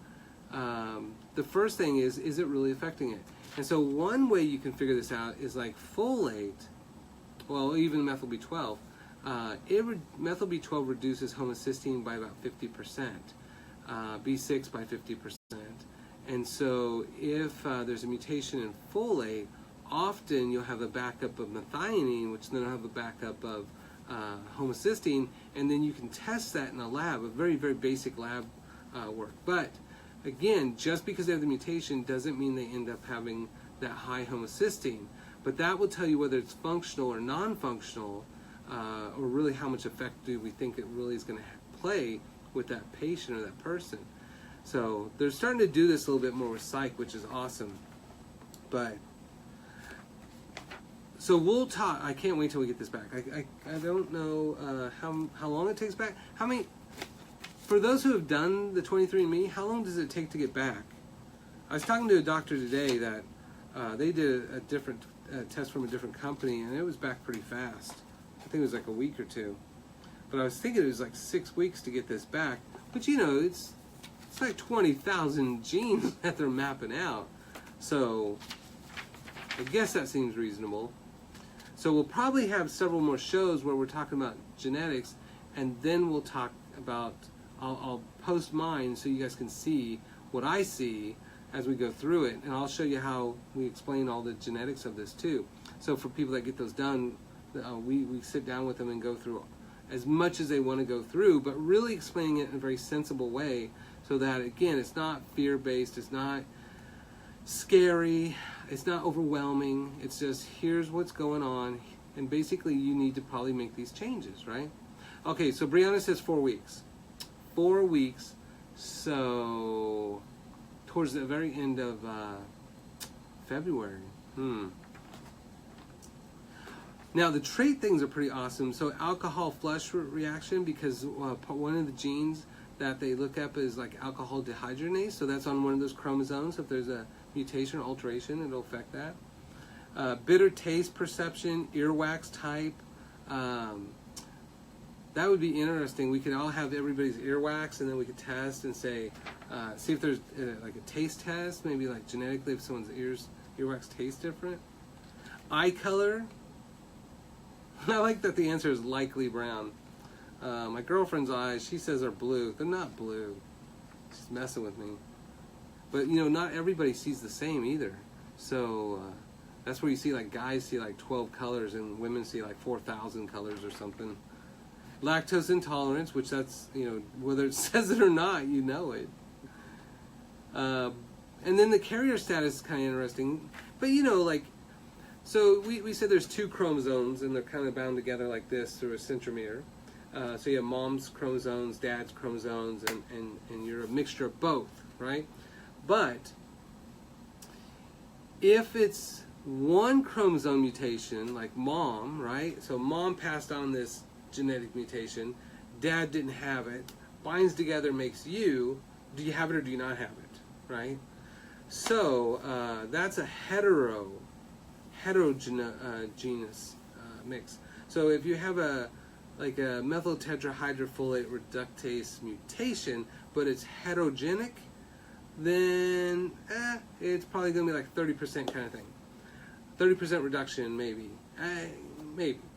Speaker 1: the first thing is it really affecting it? And so one way you can figure this out is like folate, well, even methyl B12. Methyl B12 reduces homocysteine by about 50%, B6 by 50%. And so if there's a mutation in folate, often you'll have a backup of methionine, which then will have a backup of homocysteine, and then you can test that in a lab, a very, very basic lab work. But again, just because they have the mutation doesn't mean they end up having that high homocysteine. But that will tell you whether it's functional or non-functional, or really how much effect do we think it really is going to play with that patient or that person. So they're starting to do this a little bit more with psych, which is awesome. But so we'll talk. I can't wait till we get this back. I don't know how long it takes back. How many? For those who have done the 23andMe, how long does it take to get back? I was talking to a doctor today that they did a different test from a different company, and it was back pretty fast. I think it was like a week or two. But I was thinking it was like 6 weeks to get this back. But you know, it's like 20,000 genes that they're mapping out. So I guess that seems reasonable. So we'll probably have several more shows where we're talking about genetics, and then we'll talk about, I'll post mine so you guys can see what I see as we go through it, and I'll show you how we explain all the genetics of this too. So for people that get those done, we sit down with them and go through as much as they want to go through, but really explaining it in a very sensible way so that, again, it's not fear-based, it's not scary, it's not overwhelming, it's just here's what's going on, and basically you need to probably make these changes, right? Okay, so Brianna says 4 weeks. 4 weeks, so towards the very end of February. Now the trait things are pretty awesome. So alcohol flush reaction, because one of the genes that they look up is like alcohol dehydrogenase, so that's on one of those chromosomes. If there's a mutation or alteration, it'll affect that. Bitter taste perception, earwax type. That would be interesting. We could all have everybody's earwax, and then we could test and say, see if there's like a taste test, maybe like genetically if someone's earwax tastes different. Eye color. I like that the answer is likely brown. My girlfriend's eyes, she says, are blue. They're not blue. She's messing with me. But, you know, not everybody sees the same either. So that's where you see, like, guys see, like, 12 colors and women see, like, 4,000 colors or something. Lactose intolerance, which that's, you know, whether it says it or not, you know it. And then the carrier status is kind of interesting. But, you know, like, so we said there's 2 chromosomes, and they're kind of bound together like this through a centromere. So you have mom's chromosomes, dad's chromosomes, and you're a mixture of both, right? But if it's one chromosome mutation, like mom, right? So mom passed on this genetic mutation, dad didn't have it, binds together, makes you, do you have it or do you not have it, right? So that's a heterogeneous mix. So if you have a methyl tetrahydrofolate reductase mutation, but it's heterogenic, then it's probably going to be like 30% kind of thing. 30% reduction, maybe,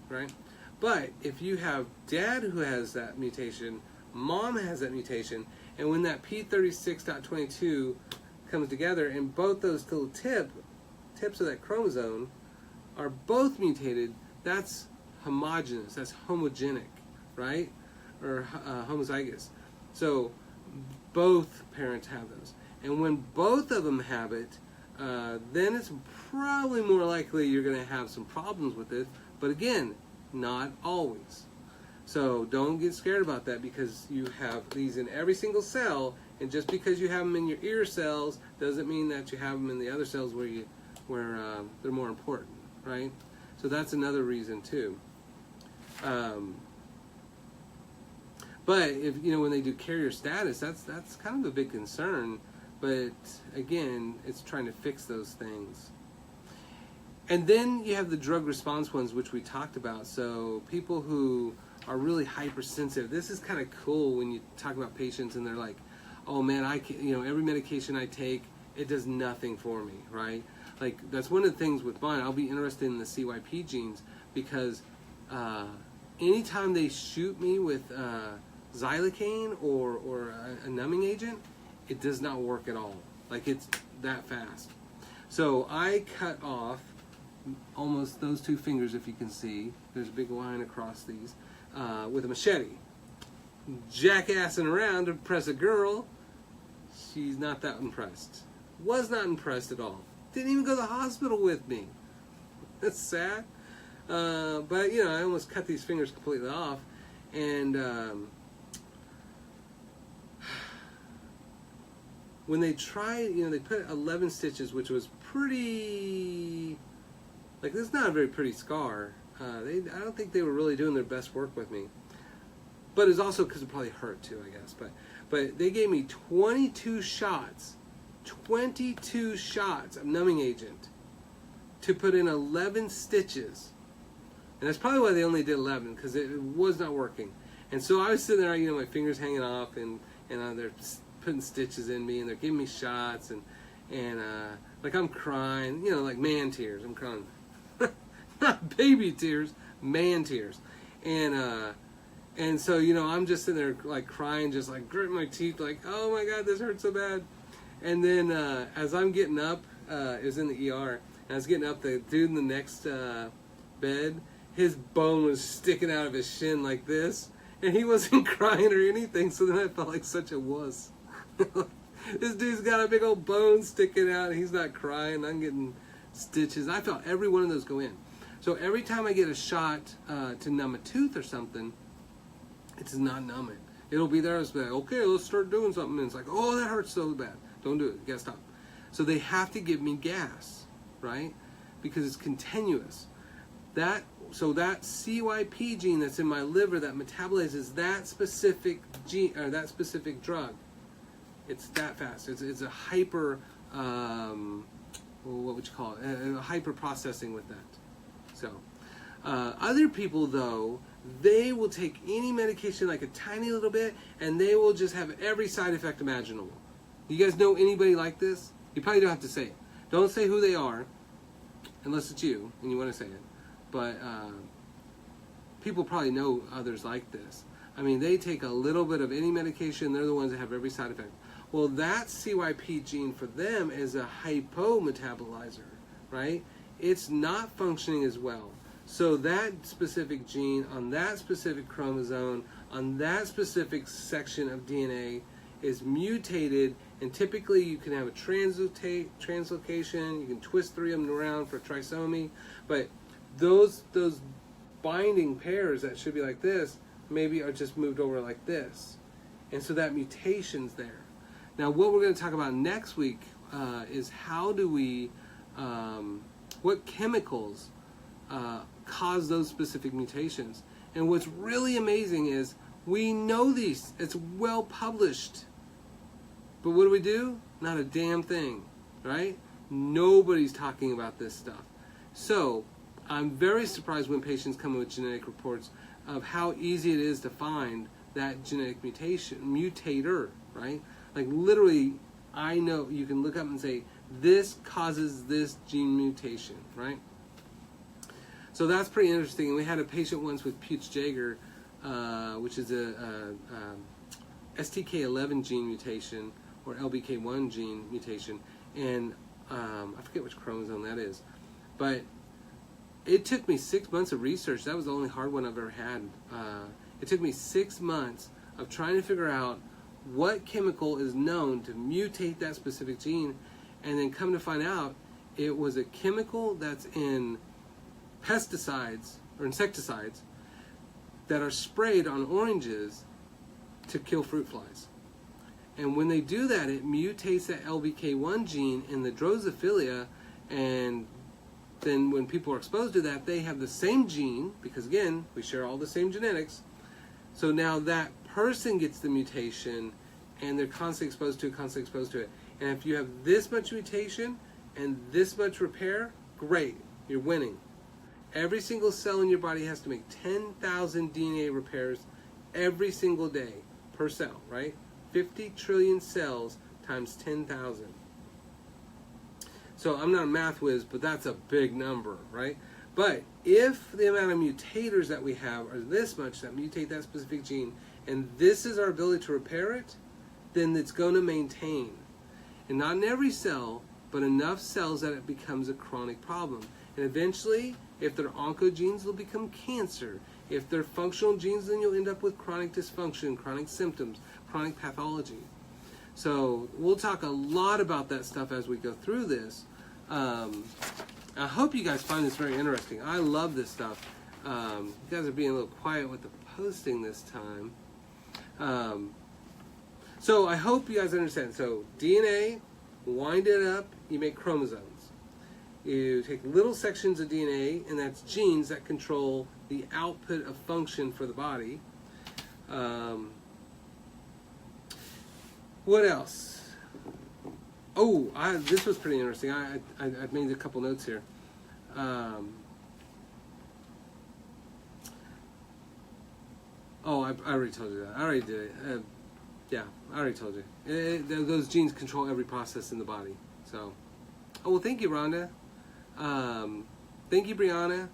Speaker 1: right? But if you have dad who has that mutation, mom has that mutation, and when that P36.22 comes together, and both those little tips of that chromosome are both mutated, that's homogeneous, that's homogenic, right? Or homozygous. So both parents have those. And when both of them have it, then it's probably more likely you're going to have some problems with it. But again, not always. So don't get scared about that, because you have these in every single cell, and just because you have them in your ear cells doesn't mean that you have them in the other cells where they're more important, right? So that's another reason too. But if when they do carrier status, that's kind of a big concern. But again, it's trying to fix those things. And then you have the drug response ones, which we talked about. So people who are really hypersensitive. This is kind of cool when you talk about patients and they're like, "Oh man, I can, every medication I take, it does nothing for me," right? Like that's one of the things with mine. I'll be interested in the CYP genes because anytime they shoot me with xylocaine or a numbing agent, it does not work at all. Like it's that fast. So I cut off almost those two fingers, if you can see. There's a big line across these with a machete. Jackassing around to impress a girl. She's not that impressed. Was not impressed at all. Didn't even go to the hospital with me. That's sad. But I almost cut these fingers completely off. And when they tried, they put 11 stitches, which was pretty, this is not a very pretty scar. I don't think they were really doing their best work with me. But it's also because it probably hurt too, I guess. But they gave me 22 shots of numbing agent to put in 11 stitches. And that's probably why they only did 11, because it was not working. And so I was sitting there, my fingers hanging off, and they're putting stitches in me, and they're giving me shots, and I'm crying, like man tears. I'm crying. Not baby tears, man tears. And so, I'm just sitting there like crying, just like gritting my teeth, like, oh my God, this hurts so bad. And then as I'm getting up, it was in the ER, and I was getting up, the dude in the next bed, his bone was sticking out of his shin like this, and he wasn't crying or anything, so then I felt like such a wuss. This dude's got a big old bone sticking out, and he's not crying. I'm getting stitches. I felt every one of those go in. So every time I get a shot to numb a tooth or something, it does not numb it. It'll be there. It's like, okay, let's start doing something. And it's like, oh, that hurts so bad. Don't do it. You gotta stop. So they have to give me gas, right? Because it's continuous. So that CYP gene that's in my liver that metabolizes that specific gene or that specific drug, it's that fast. It's a hyper, what would you call it? Hyper processing with that. So other people though, they will take any medication like a tiny little bit, and they will just have every side effect imaginable. You guys know anybody like this? You probably don't have to say it. Don't say who they are, unless it's you and you want to say it. But people probably know others like this. I mean, they take a little bit of any medication, they're the ones that have every side effect. Well, that CYP gene for them is a hypometabolizer, right? It's not functioning as well. So that specific gene on that specific chromosome, on that specific section of DNA is mutated, and typically you can have a translocation, you can twist 3 of them around for trisomy, but those binding pairs that should be like this maybe are just moved over like this. And so that mutation's there. Now what we're going to talk about next week is how do we, what chemicals cause those specific mutations. And what's really amazing is we know these. It's well published. But what do? Not a damn thing, right? Nobody's talking about this stuff. So I'm very surprised when patients come in with genetic reports of how easy it is to find that genetic mutator, right? Like literally, I know you can look up and say, this causes this gene mutation, right? So that's pretty interesting. And we had a patient once with Peutz-Jeghers, which is a STK11 gene mutation, or LBK1 gene mutation, and I forget which chromosome that is, but it took me 6 months of research. That was the only hard one I've ever had. It took me 6 months of trying to figure out what chemical is known to mutate that specific gene, and then come to find out it was a chemical that's in pesticides or insecticides that are sprayed on oranges to kill fruit flies. And when they do that, it mutates that LBK1 gene in the Drosophila, and then when people are exposed to that, they have the same gene, because again, we share all the same genetics. So now that person gets the mutation, and they're constantly exposed to it. And if you have this much mutation and this much repair, great, you're winning. Every single cell in your body has to make 10,000 DNA repairs every single day per cell, right? 50 trillion cells times 10,000. So I'm not a math whiz, but that's a big number, right? But if the amount of mutators that we have are this much that mutate that specific gene, and this is our ability to repair it, then it's going to maintain. And not in every cell, but enough cells that it becomes a chronic problem. And eventually, if they're oncogenes, they'll become cancer. If they're functional genes, then you'll end up with chronic dysfunction, chronic symptoms, chronic pathology. So we'll talk a lot about that stuff as we go through this. I hope you guys find this very interesting. I love this stuff. You guys are being a little quiet with the posting this time. So I hope you guys understand. So DNA, wind it up, you make chromosomes. You take little sections of DNA, and that's genes that control the output of function for the body. What else? Oh, this was pretty interesting. I made a couple notes here. I already told you that. I already did it. Yeah, I already told you. Those genes control every process in the body. So, well, thank you, Rhonda. Thank you, Brianna.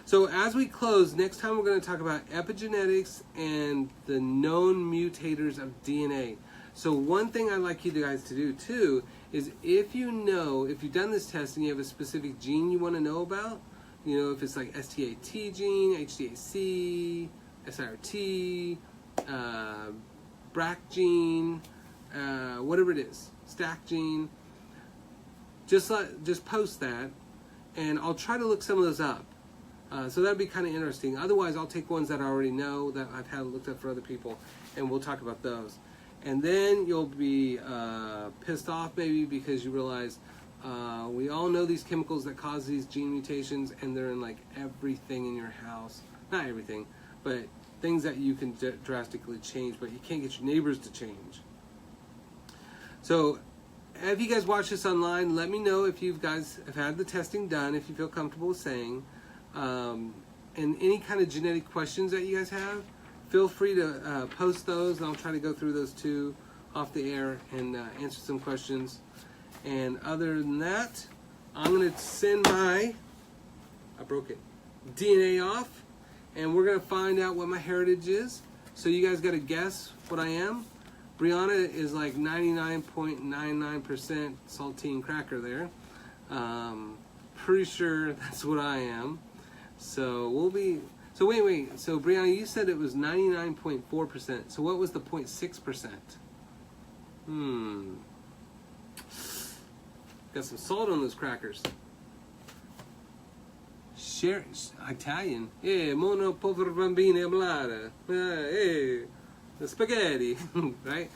Speaker 1: So as we close, next time we're going to talk about epigenetics and the known mutators of DNA. So one thing I'd like you guys to do too is if you've done this test and you have a specific gene you want to know about, if it's like STAT gene, HDAC, SIRT, BRAC gene, whatever it is, STAC gene, just post that, and I'll try to look some of those up. So that'd be kind of interesting. Otherwise, I'll take ones that I already know that I've had looked up for other people, and we'll talk about those. And then you'll be pissed off maybe because you realize we all know these chemicals that cause these gene mutations, and they're in like everything in your house. Not everything, but things that you can drastically change, but you can't get your neighbors to change. So if you guys watch this online, let me know if you guys have had the testing done, if you feel comfortable with saying. And any kind of genetic questions that you guys have, feel free to post those, and I'll try to go through those too off the air and answer some questions. And other than that, I'm going to send I broke it, DNA off, and we're going to find out what my heritage is. So you guys got to guess what I am. Brianna is like 99.99% saltine cracker there. Pretty sure that's what I am. So we'll be... So wait. So Brianna, you said it was 99.4%. So what was the 0.6%? Got some salt on those crackers. Share Italian. Mono povero bambino hablare. The spaghetti, right?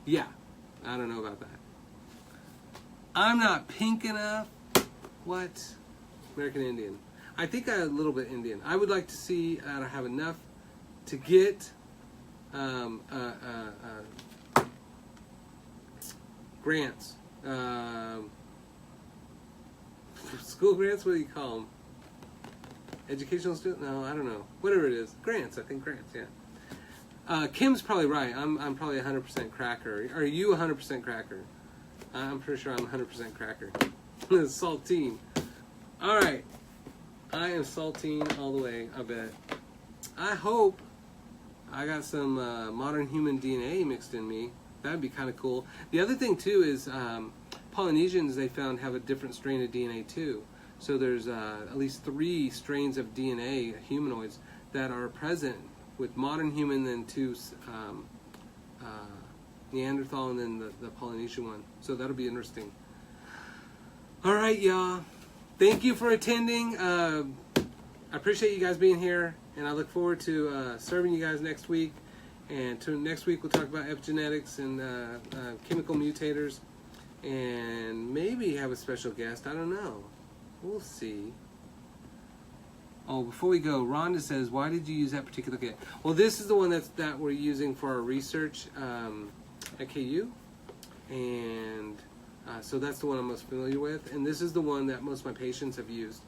Speaker 1: Yeah, I don't know about that. I'm not pink enough. What? American Indian. I think I'm a little bit Indian. I would like to see that I have enough to get grants. School grants, what do you call them? Educational student? No, I don't know. Whatever it is. Grants, I think grants, yeah. Kim's probably right. I'm probably 100% cracker. Are you 100% cracker? I'm pretty sure I'm 100% cracker. Saltine. Alright. I am saltine all the way, I bet. I hope I got some modern human DNA mixed in me. That'd be kind of cool. The other thing, too, is Polynesians, they found, have a different strain of DNA, too. So there's at least 3 strains of DNA, humanoids, that are present with modern human and 2 Neanderthal and then the Polynesian one. So that'll be interesting. All right, y'all. Thank you for attending. I appreciate you guys being here, and I look forward to serving you guys next week. And next week we'll talk about epigenetics and chemical mutators, and maybe have a special guest. I don't know. We'll see. Oh, before we go, Rhonda says, why did you use that particular kit? Well, this is the one that we're using for our research at KU. And so that's the one I'm most familiar with. And this is the one that most of my patients have used.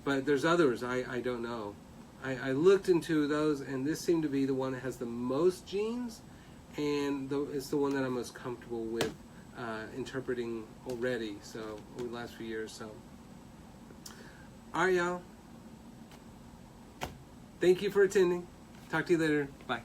Speaker 1: But there's others, I don't know. I looked into those, and this seemed to be the one that has the most genes. And it's the one that I'm most comfortable with interpreting already, so over the last few years. So, all right, y'all. Thank you for attending. Talk to you later. Bye.